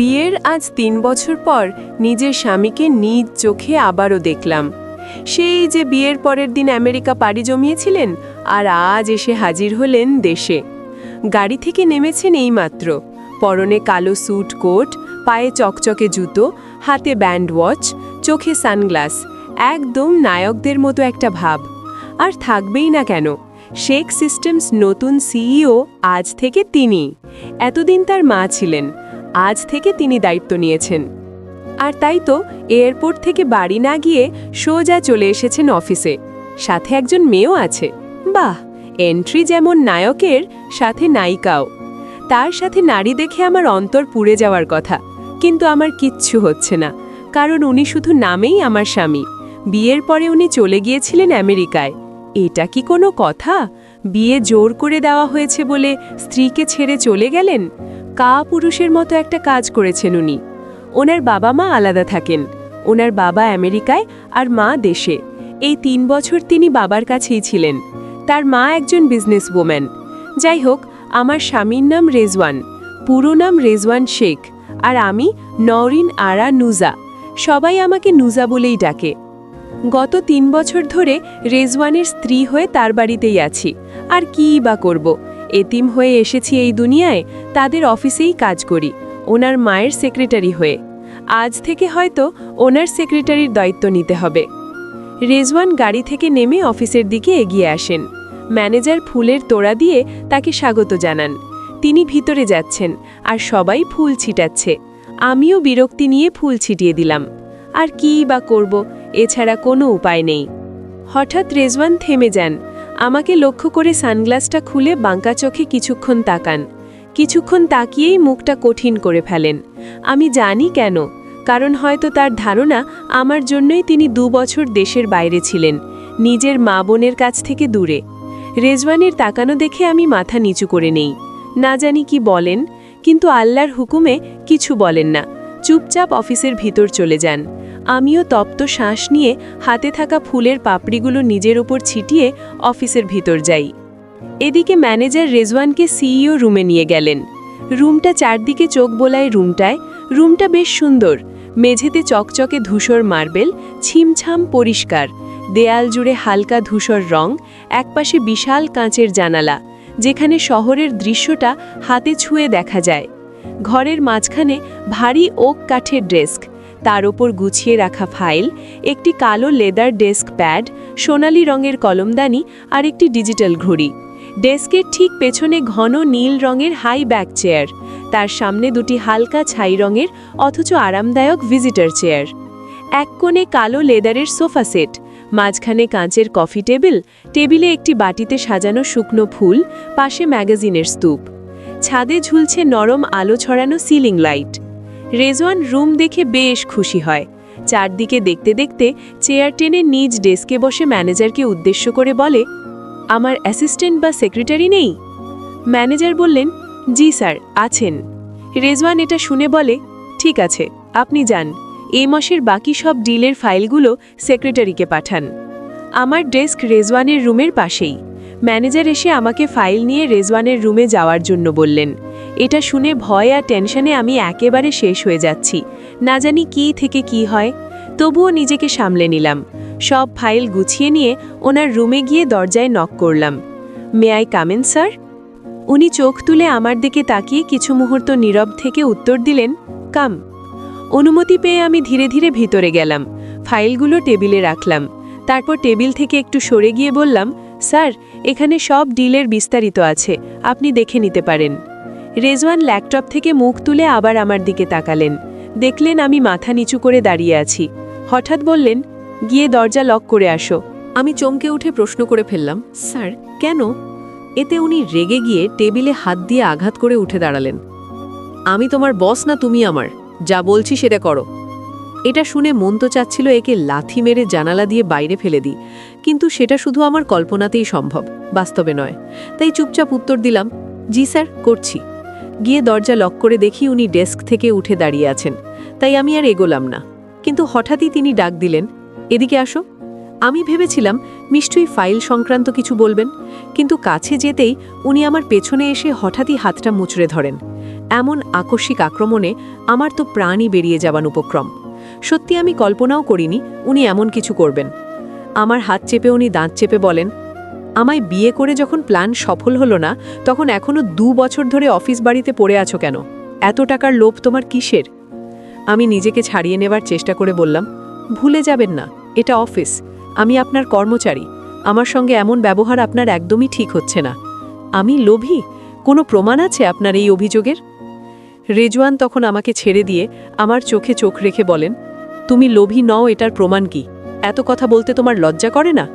বিয়ের আজ ৩ বছর পর নিজের স্বামীকে নিজ চোখে আবারও দেখলাম। সেই যে বিয়ের পরের দিন আমেরিকা পাড়ি জমিয়েছিলেন, আর আজ এসে হাজির হলেন দেশে। গাড়ি থেকে নেমেছেন এইমাত্র, পরনে কালো স্যুট কোট, পায়ে চকচকে জুতো, হাতে ব্যান্ড ওয়াচ, চোখে সানগ্লাস, একদম নায়কদের মতো একটা ভাব। আর থাকবেই না কেন, শেখ সিস্টেমস নতুন সিইও আজ থেকে তিনি। এতদিন তার মা ছিলেন, আজ থেকে তিনি দায়িত্ব নিয়েছেন। আর তাই তো এয়ারপোর্ট থেকে বাড়ি না গিয়ে সোজা চলে এসেছেন অফিসে। সাথে একজন মেয়েও আছে। বাহ, এন্ট্রি যেমন নায়কের, সাথে নায়িকাও। তার সাথে নারী দেখে আমার অন্তর পুড়ে যাওয়ার কথা, কিন্তু আমার কিচ্ছু হচ্ছে না, কারণ উনি শুধু নামেই আমার স্বামী। বিয়ের পরে উনি চলে গিয়েছিলেন আমেরিকায়। এটা কি কোনো কথা? বিয়ে জোর করে দেওয়া হয়েছে বলে স্ত্রীকে ছেড়ে চলে গেলেন? পুরুষের মতো একটা কাজ করেছেন উনি। ওনার বাবা মা আলাদা থাকেন, ওনার বাবা আমেরিকায় আর মা দেশে। এই ৩ বছর তিনি বাবার কাছেই ছিলেন। তার মা একজন বিজনেস ওম্যান। যাই হোক, আমার স্বামীর নাম রেজওয়ান, পুরো নাম রেজওয়ান শেখ, আর আমি নওরিন আরা নুজা। সবাই আমাকে নুজা বলেই ডাকে। গত ৩ বছর ধরে রেজওয়ানের স্ত্রী হয়ে তার বাড়িতেই আছি। আর কী বা করব, এতিম হয়ে এসেছি এই দুনিয়ায়, তাদের অফিসেই কাজ করি, ওনার মায়ের সেক্রেটারি হয়ে। আজ থেকে হয়তো ওনার সেক্রেটারির দায়িত্ব নিতে হবে। রেজওয়ান গাড়ি থেকে নেমে অফিসের দিকে এগিয়ে আসেন। ম্যানেজার ফুলের তোড়া দিয়ে তাকে স্বাগত জানান। তিনি ভিতরে যাচ্ছেন, আর সবাই ফুল ছিটাচ্ছে। আমিও বিরক্তি নিয়ে ফুল ছিটিয়ে দিলাম। আর কী বা করব, এছাড়া কোনো উপায় নেই। হঠাৎ রেজওয়ান থেমে যান, আমাকে লক্ষ্য করে সানগ্লাসটা খুলে বাঁকা চোখে কিছুক্ষণ তাকান। কিছুক্ষণ তাকিয়েই মুখটা কঠিন করে ফেলেন। আমি জানি কেন, কারণ হয়তো তার ধারণা আমার জন্যই তিনি ২ বছর দেশের বাইরে ছিলেন, নিজের মা বোনের কাছ থেকে দূরে। রেজওয়ানের তাকানো দেখে আমি মাথা নিচু করে নেই। না জানি কি বলেন, কিন্তু আল্লাহর হুকুমে কিছু বলেন না, চুপচাপ অফিসের ভিতর চলে যান। আমিও তপ্ত শ্বাস নিয়ে হাতে থাকা ফুলের পাপড়িগুলো নিজের ওপর ছিটিয়ে অফিসের ভিতর যাই। এদিকে ম্যানেজার রেজওয়ানকে সিইও রুমে নিয়ে গেলেন। রুমটা চারদিকে চোখ বোলায় রুমটা বেশ সুন্দর। মেঝেতে চকচকে ধূসর মার্বেল, ছিমছাম পরিষ্কার। দেয়াল জুড়ে হালকা ধূসর রং, একপাশে বিশাল কাঁচের জানালা, যেখানে শহরের দৃশ্যটা হাতে ছুঁয়ে দেখা যায়। ঘরের মাঝখানে ভারী ওক কাঠের ডেস্ক, তার ওপর গুছিয়ে রাখা ফাইল, একটি কালো লেদার ডেস্ক প্যাড, সোনালি রঙের কলমদানি আর একটি ডিজিটাল ঘড়ি। ডেস্কের ঠিক পেছনে ঘন নীল রঙের হাই ব্যাক চেয়ার, তার সামনে দুটি হালকা ছাই রঙের অথচ আরামদায়ক ভিজিটর চেয়ার। এক কোণে কালো লেদারের সোফা সেট, মাঝখানে কাঁচের কফি টেবিলে একটি বাটিতে সাজানো শুকনো ফুল, পাশে ম্যাগাজিনের স্তূপ। ছাদে ঝুলছে নরম আলো ছড়ানো সিলিং লাইট। রেজওয়ান রুম দেখে বেশ খুশি হয়। চারদিকে দেখতে দেখতে চেয়ার টেনে নিজ ডেস্কে বসে ম্যানেজারকে উদ্দেশ্য করে বলে, আমার অ্যাসিস্ট্যান্ট বা সেক্রেটারি নেই? ম্যানেজার বললেন, জি স্যার, আছেন। রেজওয়ান এটা শুনে বলে, ঠিক আছে, আপনি যান, এই মাসের বাকি সব ডিলের ফাইলগুলো সেক্রেটারিকে পাঠান। আমার ডেস্ক রেজওয়ানের রুমের পাশেই। ম্যানেজার এসে আমাকে ফাইল নিয়ে রেজওয়ানের রুমে যাওয়ার জন্য বললেন। এটা শুনে ভয় আর টেনশনে আমি একেবারে শেষ হয়ে যাচ্ছি, না জানি কি থেকে কি হয়। তবুও নিজেকে সামলে নিলাম। সব ফাইল গুছিয়ে নিয়ে ওনার রুমে গিয়ে দরজায় নক করলাম। May I come in sir? উনি চোখ তুলে আমার দিকে তাকিয়ে কিছু মুহূর্ত নীরব থেকে উত্তর দিলেন, কাম। অনুমতি পেয়ে আমি ধীরে ধীরে ভিতরে গেলাম, ফাইলগুলো টেবিলে রাখলাম। তারপর টেবিল থেকে একটু সরে গিয়ে বললাম, স্যার, এখানে সব ডিলের বিস্তারিত আছে, আপনি দেখে নিতে পারেন। রেজওয়ান ল্যাপটপ থেকে মুখ তুলে আবার আমার দিকে তাকালেন। দেখলেন আমি মাথা নিচু করে দাঁড়িয়ে আছি। হঠাৎ বললেন, গিয়ে দরজা লক করে আসো। আমি চমকে উঠে প্রশ্ন করে ফেললাম, স্যার, কেন? এতে উনি রেগে গিয়ে টেবিলে হাত দিয়ে আঘাত করে উঠে দাঁড়ালেন। আমি তোমার বস না, তুমি আমার, যা বলছি সেটা করো। এটা শুনে মন তো চাচ্ছিল একে লাথি মেরে জানালা দিয়ে বাইরে ফেলে দিই, কিন্তু সেটা শুধু আমার কল্পনাতেই সম্ভব, বাস্তবে নয়। তাই চুপচাপ উত্তর দিলাম, জি স্যার, করছি। গিয়ে দরজা লক করে দেখি উনি ডেস্ক থেকে উঠে দাঁড়িয়ে আছেন। তাই আমি আর এগোলাম না, কিন্তু হঠাৎই তিনি ডাক দিলেন, এদিকে আসো। আমি ভেবেছিলাম নিশ্চয়ই ফাইল সংক্রান্ত কিছু বলবেন, কিন্তু কাছে যেতেই উনি আমার পেছনে এসে হঠাৎই হাতটা মুচড়ে ধরেন। এমন আকস্মিক আক্রমণে আমার তো প্রাণই বেরিয়ে যাবার উপক্রম। সত্যি আমি কল্পনাও করিনি উনি এমন কিছু করবেন। আমার হাত চেপে উনি দাঁত চেপে বলেন, আমায় বিয়ে করে যখন প্ল্যান সফল হলো না, তখন এখনো 2 বছর ধরে অফিস বাড়িতে পড়ে আছো কেন? এত টাকার লোভ তোমার কিসের? আমি নিজেকে ছাড়িয়ে নেবার চেষ্টা করে বললাম, ভুলে যাবেন না, এটা অফিস, আমি আপনার কর্মচারী, আমার সঙ্গে এমন ব্যবহার আপনার একদমই ঠিক হচ্ছে না। আমি লোভী? কোনো প্রমাণ আছে আপনার এই অভিযোগের? রেজওয়ান তখন আমাকে ছেড়ে দিয়ে আমার চোখে চোখ রেখে বলেন, তুমি লোভী নও, এটার প্রমাণ কি? এত কথা বলতে তোমার লজ্জা করে না?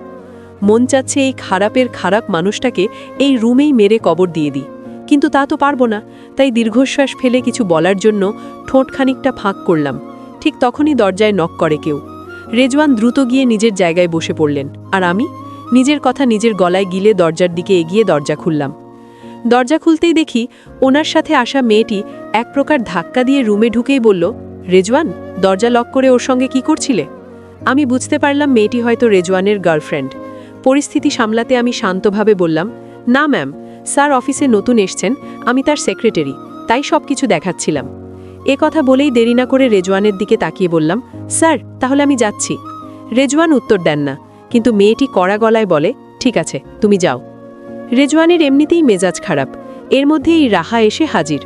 মন চাচ্ছে এই খারাপের খারাপ মানুষটাকে এই রুমেই মেরে কবর দিয়ে দিই, কিন্তু তা তো পারবো না। তাই দীর্ঘশ্বাস ফেলে কিছু বলার জন্য ঠোঁট খানিকটা ফাঁক করলাম। ঠিক তখনই দরজায় নক করে কেউ। রেজওয়ান দ্রুত গিয়ে নিজের জায়গায় বসে পড়লেন, আর আমি নিজের কথা নিজের গলায় গিলে দরজার দিকে এগিয়ে দরজা খুললাম। দরজা খুলতেই দেখি ওনার সাথে আসা মেয়েটি এক প্রকার ধাক্কা দিয়ে রুমে ঢুকেই বলল, রেজওয়ান, দরজা লক করে ওর সঙ্গে কি করছিলে? আমি বুঝতে পারলাম মেয়েটি হয়তো রেজওয়ানের গার্লফ্রেন্ড। পরিস্থিতি সামলাতে আমি শান্তভাবে বললাম, না ম্যাম, স্যার অফিসে নতুন এসছেন, আমি তার সেক্রেটারি, তাই সব কিছু দেখাচ্ছিলাম। এ কথা বলেই দেরি না করে রেজওয়ানের দিকে তাকিয়ে বললাম, স্যার তাহলে আমি যাচ্ছি। রেজওয়ান উত্তর দেন না, কিন্তু মেয়েটি কড়া গলায় বলে, ঠিক আছে, তুমি যাও। রেজওয়ানের এমনিতেই মেজাজ খারাপ, এর মধ্যেই রাহা এসে হাজির।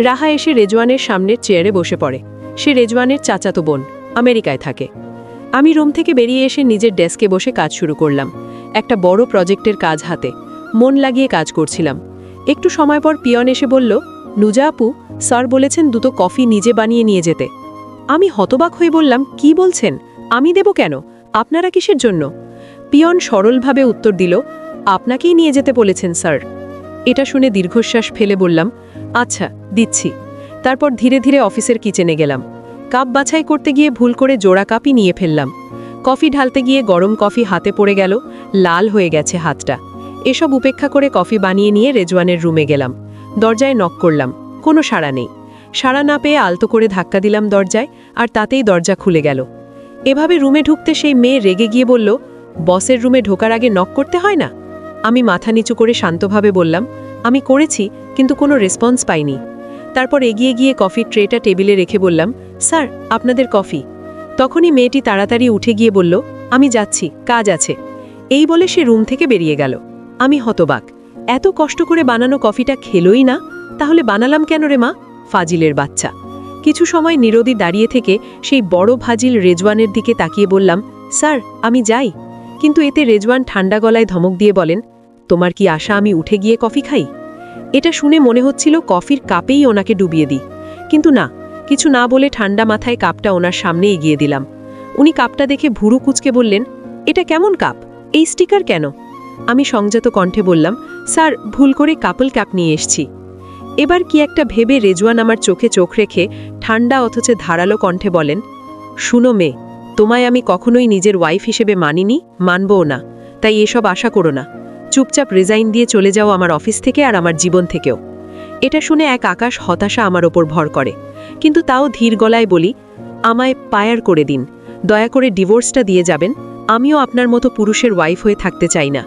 রাহা এসে রেজওয়ানের সামনের চেয়ারে বসে পড়ে। সে রেজওয়ানের চাচাতো বোন, আমেরিকায় থাকে। আমি রুম থেকে বেরিয়ে এসে নিজের ডেস্কে বসে কাজ শুরু করলাম। একটা বড় প্রজেক্টের কাজ হাতে, মন লাগিয়ে কাজ করছিলাম। একটু সময় পর পিয়ন এসে বলল, নুজা আপু, স্যার বলেছেন দুটো কফি নিজে বানিয়ে নিয়ে যেতে। আমি হতবাক হয়ে বললাম, কি বলছেন? আমি দেব কেন? আপনারা কিসের জন্য? পিয়ন সরলভাবে উত্তর দিল, আপনাকেই নিয়ে যেতে বলেছেন স্যার। এটা শুনে দীর্ঘশ্বাস ফেলে বললাম, আচ্ছা দিচ্ছি। তারপর ধীরে ধীরে অফিসের কিচেনে গেলাম। কাপ বাছাই করতে গিয়ে ভুল করে জোড়া কাপই নিয়ে ফেললাম। কফি ঢালতে গিয়ে গরম কফি হাতে পড়ে গেল, লাল হয়ে গেছে হাতটা। এসব উপেক্ষা করে কফি বানিয়ে নিয়ে রেজওয়ানের রুমে গেলাম। দরজায় নক করলাম, কোনো সাড়া নেই। সাড়া না পেয়ে আলতো করে ধাক্কা দিলাম দরজায়, আর তাতেই দরজা খুলে গেল। এভাবে রুমে ঢুকতে সেই মেয়ে রেগে গিয়ে বলল, বসের রুমে ঢোকার আগে নক করতে হয় না? আমি মাথা নিচু করে শান্তভাবে বললাম, আমি করেছি, কিন্তু কোনো রেসপন্স পাইনি। তারপর এগিয়ে গিয়ে কফির ট্রেটা টেবিলে রেখে বললাম, স্যার আপনাদের কফি। তখনই মেয়েটি তাড়াতাড়ি উঠে গিয়ে বলল, আমি যাচ্ছি, কাজ আছে। এই বলে সে রুম থেকে বেরিয়ে গেল। আমি হতবাক, এত কষ্ট করে বানানো কফিটা খেলোই না, তাহলে বানালাম কেন রে মা? ফাজিলের বাচ্চা। কিছু সময় নীরদি দাঁড়িয়ে থেকে সেই বড় ফাজিল রেজওয়ানের দিকে তাকিয়ে বললাম, স্যার আমি যাই। কিন্তু এতে রেজওয়ান ঠান্ডা গলায় ধমক দিয়ে বলেন, তোমার কি আশা আমি উঠে গিয়ে কফি খাই? এটা শুনে মনে হচ্ছিল কফির কাপেই ওনাকে ডুবিয়ে দিই, কিন্তু না, কিছু না বলে ঠান্ডা মাথায় কাপটা ওনার সামনে এগিয়ে দিলাম। উনি কাপটা দেখে ভুরু কুঁচকে বললেন, এটা কেমন কাপ? এই স্টিকার কেন? আমি সংযত কণ্ঠে বললাম, স্যার ভুল করে কাপল কাপ নিয়ে এসছি। এবার কি একটা ভেবে রেজওয়ান আমার চোখে চোখ রেখে ঠান্ডা অথচ ধারালো কণ্ঠে বলেন, শুনো মেয়ে, তোমায় আমি কখনোই নিজের ওয়াইফ হিসেবে মানিনি, মানবও না, তাই এসব আশা করো না। চুপচাপ রিজাইন দিয়ে চলে যাও আমার অফিস থেকে আর আমার জীবন থেকেও। এটা শুনে এক আকাশ হতাশা আমার ওপর ভর করে, কিন্তু তাও ধীর গলায় বলি, আমায় পায়ার করে দিন, দয়া করে ডিভোর্সটা দিয়ে যাবেন, আমিও আপনার মতো পুরুষের ওয়াইফ হয়ে থাকতে চাই না।